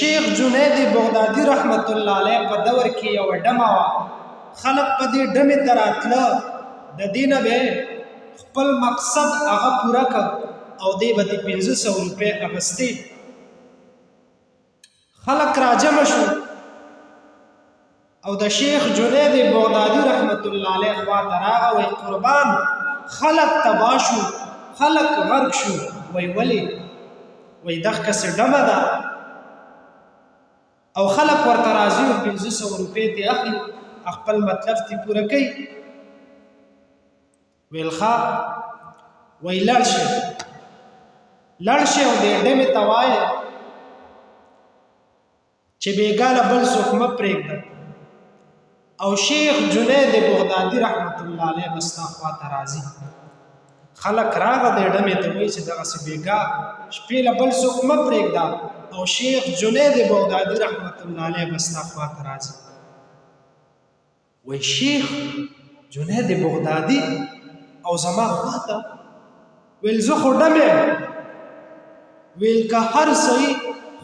شیخ جنید بغدادي رحمت الله علیه په دور کې یو ډمه وه. خلک په دې ډمې ته راتله، د دې نه به خپل مقصد هغه پوره کړ او دی به د 500 روپۍ اخیستې. خلک راجمع شو او د شیخ جنید بغدادي رحمت الله علیه خواته راغه، وایي قربان خلک تباه شو، خلک غرق شو. وایي ولې؟ وایي دغسې ډمه ده او خلک ورته راځي او 500 روپۍ ترې اخلي، خپل مطلب ترې پوره کوي. ویل ښه، وایي لاړ شئ او دې ډمې ته وایه چې بېګانه بل څوک مه پرېږده او شیخ جنید بغدادي رحمت الله علیه به ستا خواته راځي. خلک راغه دې ډمې ته، وایي چې دغسې بېګا شپې له بل څوک مه پرېږده او شیخ جنید بغدادي رحمت الله علیه به ستا خواته راځي. وایي شیخ جنید بغدادي او زما خواته؟ ویل زه خو ډمې یم. ویل که هر صحیح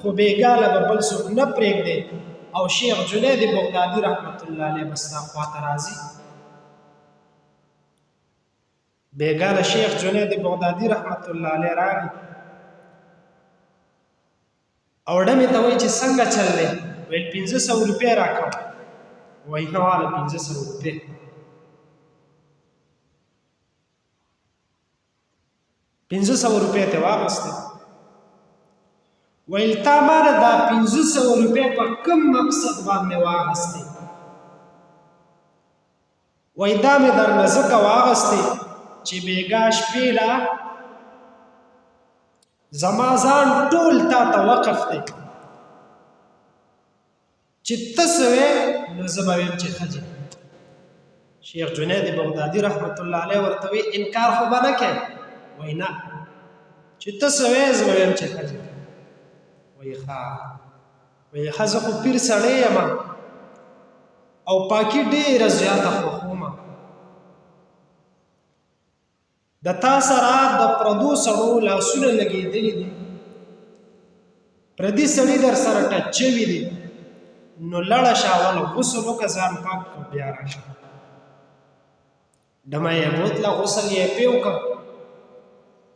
خو بېګاله به بل څوک نه پرېږدې او شیخ جنید بغدادي رحمت الله علیه به ستا خواته راځي. بېګاله شیخ جنید بغدادي رحمت الله علیه راغی او ډمې ته وایي چې څنګه چل دی؟ ویل 500 روپۍ راکړه. وایي ښه واله 500 روپۍ. 500 روپۍ ترې واخیستې. ویل تا ما نه دا 500 روپۍ په کوم مقصد باندې واخیستې؟ وایي دا مې درنه ځکه واخیستې چې بېګا شپې له زما ځان ټول تا ته وقف دی، چې ته څه وې نو زه به ویم چې ښه. شیخ جنید بغدادي رحمت الله علیه ورته وایي انکار خو به نه کوې؟ وایي نه، چې ته څه وې زه به ویم چې ښه. وایي ښه. وایي ښه زه خو پیر سړی یم او پاکي ډېره زیاته خوښوم. د تا سره د پردو سړو لاسونه لګېدلي دي، پردي سړي در سره ټچ شوي دي، نو لړه شه اول غسل وکړه، ځان پاک کړه، بیا راشه. ډمه یې بوتله، غسل یې پې وکړه.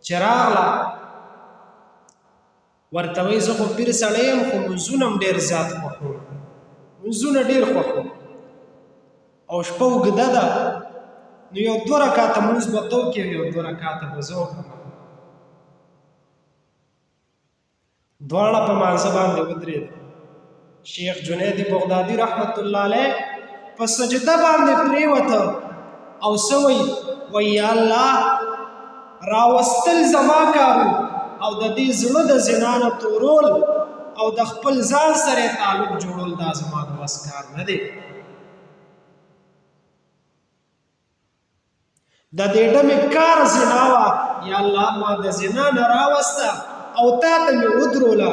چې راغله ورته وایي زه خو پیر سړی یم خو لمونځونه هم ډېر زیات خوښوم، لمونځونه ډېر خوښوم او شپه اوږده ده، نو یو 2 رکعته لمونځ به ته وکړې، یو 2 رکعته به زه وکړم. دواړه په مانځه باندې ودرېده. شیخ جنید بغدادي رحمت الله علیه په سجده باندې پرېوته او څه وایي؟ وایي یا الله راوستل زما کارو او د دې زړه د زنا نه تورول او د خپل ځان سره تعلق جوړول دا زما د وس کار نه دی. د دې ډمې کار زنا وه، یا الله ما د زنا نه راوسته او تا ته مې ودروله.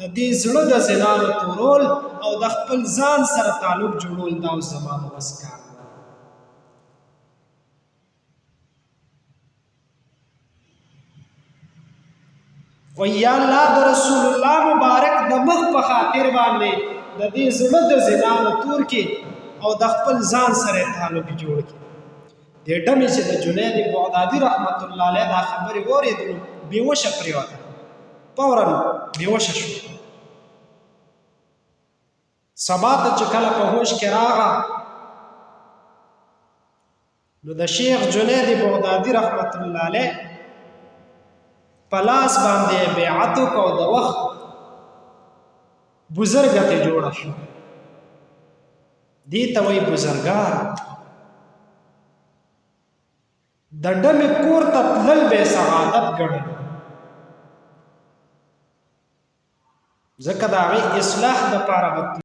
د دې زړه د زنا نه تورول او د خپل ځان سره تعلق جوړول دا اوس زما د وس کار نه. وایي یا الله د رسول الله مبارک د مخ په خاطر باندې د دې زړه د زنا نه تور کړي او د خپل ځان سره تعلق جوړ کړي. دې ډمې چې د جنید بغدادي رحمت الله علیه دا خبرې واورېدلو، بېوشه پرېوته، فوراً بېوشه شو. سبا ته چې کله په هوش کې راغه نو د شیخ جنید بغدادي رحمت الله علیه په لاس باندې بیعت وکړ او د وخت بزرګه ترې جوړه شوه. دې ته وایي بزرګان. د ډمې کور ته تلل به یې سعادت ګڼل، ځکه د هغې اصلاح دپاره به